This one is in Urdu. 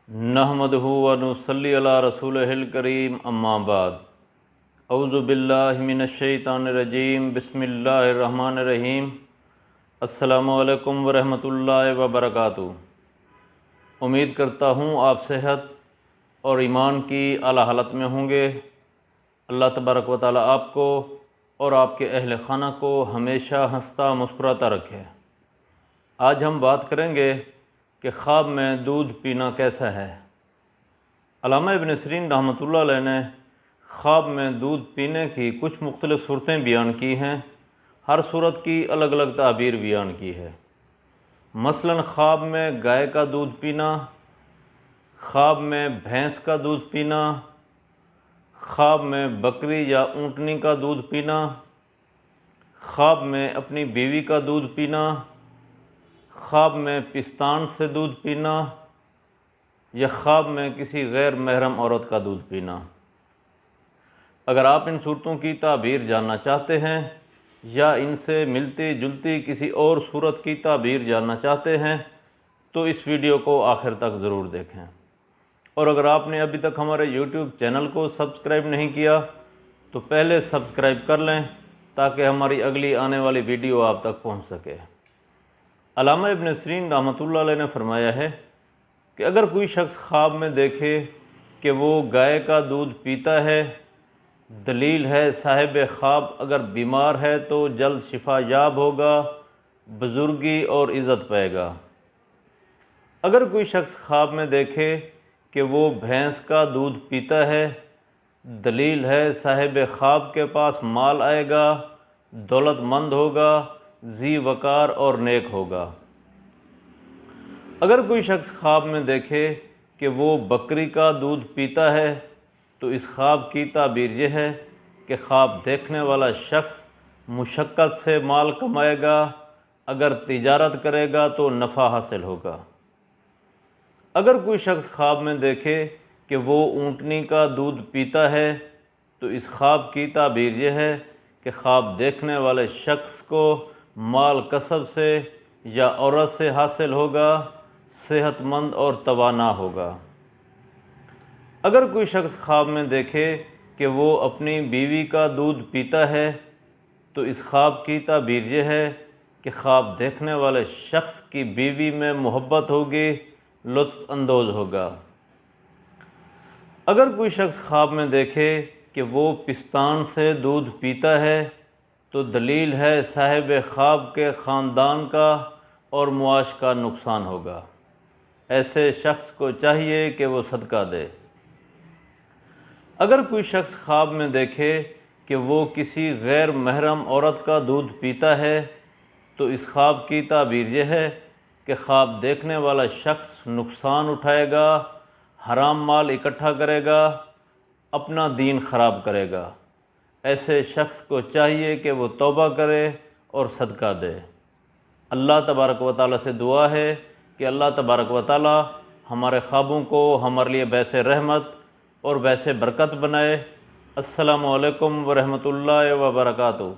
نحمدہ و نصلی علی رسولہ الکریم اما بعد اعوذ باللہ من الشیطان الرجیم بسم اللہ الرحمن الرحیم السلام علیکم ورحمۃ اللہ وبرکاتہ۔ امید کرتا ہوں آپ صحت اور ایمان کی اعلیٰ حالت میں ہوں گے۔ اللہ تبارک و تعالیٰ آپ کو اور آپ کے اہل خانہ کو ہمیشہ ہنستا مسکراتا رکھے۔ آج ہم بات کریں گے کہ خواب میں دودھ پینا کیسا ہے۔ علامہ ابن سیرین رحمۃ اللہ علیہ نے خواب میں دودھ پینے کی کچھ مختلف صورتیں بیان کی ہیں۔ ہر صورت کی الگ الگ تعبیر بیان کی ہے۔ مثلا خواب میں گائے کا دودھ پینا، خواب میں بھینس کا دودھ پینا، خواب میں بکری یا اونٹنی کا دودھ پینا، خواب میں اپنی بیوی کا دودھ پینا، خواب میں پستان سے دودھ پینا، یا خواب میں کسی غیر محرم عورت کا دودھ پینا۔ اگر آپ ان صورتوں کی تعبیر جاننا چاہتے ہیں یا ان سے ملتی جلتی کسی اور صورت کی تعبیر جاننا چاہتے ہیں تو اس ویڈیو کو آخر تک ضرور دیکھیں۔ اور اگر آپ نے ابھی تک ہمارے یوٹیوب چینل کو سبسکرائب نہیں کیا تو پہلے سبسکرائب کر لیں تاکہ ہماری اگلی آنے والی ویڈیو آپ تک پہنچ سکے۔ علامہ ابن سیرین رحمۃ اللہ علیہ نے فرمایا ہے کہ اگر کوئی شخص خواب میں دیکھے کہ وہ گائے کا دودھ پیتا ہے، دلیل ہے صاحب خواب اگر بیمار ہے تو جلد شفا یاب ہوگا، بزرگی اور عزت پائے گا۔ اگر کوئی شخص خواب میں دیکھے کہ وہ بھینس کا دودھ پیتا ہے، دلیل ہے صاحب خواب کے پاس مال آئے گا، دولت مند ہوگا، ذی وقار اور نیک ہوگا۔ اگر کوئی شخص خواب میں دیکھے کہ وہ بکری کا دودھ پیتا ہے تو اس خواب کی تعبیر یہ ہے کہ خواب دیکھنے والا شخص مشقت سے مال کمائے گا، اگر تجارت کرے گا تو نفع حاصل ہوگا۔ اگر کوئی شخص خواب میں دیکھے کہ وہ اونٹنی کا دودھ پیتا ہے تو اس خواب کی تعبیر یہ ہے کہ خواب دیکھنے والے شخص کو مال کسب سے یا عورت سے حاصل ہوگا، صحت مند اور توانا ہوگا۔ اگر کوئی شخص خواب میں دیکھے کہ وہ اپنی بیوی کا دودھ پیتا ہے تو اس خواب کی تعبیر یہ ہے کہ خواب دیکھنے والے شخص کی بیوی میں محبت ہوگی، لطف اندوز ہوگا۔ اگر کوئی شخص خواب میں دیکھے کہ وہ پستان سے دودھ پیتا ہے تو دلیل ہے صاحب خواب کے خاندان کا اور معاش کا نقصان ہوگا۔ ایسے شخص کو چاہیے کہ وہ صدقہ دے۔ اگر کوئی شخص خواب میں دیکھے کہ وہ کسی غیر محرم عورت کا دودھ پیتا ہے تو اس خواب کی تعبیر یہ ہے کہ خواب دیکھنے والا شخص نقصان اٹھائے گا، حرام مال اکٹھا کرے گا، اپنا دین خراب کرے گا۔ ایسے شخص کو چاہیے کہ وہ توبہ کرے اور صدقہ دے۔ اللہ تبارک و تعالیٰ سے دعا ہے کہ اللہ تبارک و تعالیٰ ہمارے خوابوں کو ہمارے لیے باعث رحمت اور باعث برکت بنائے۔ السلام علیکم ورحمۃ اللہ وبرکاتہ۔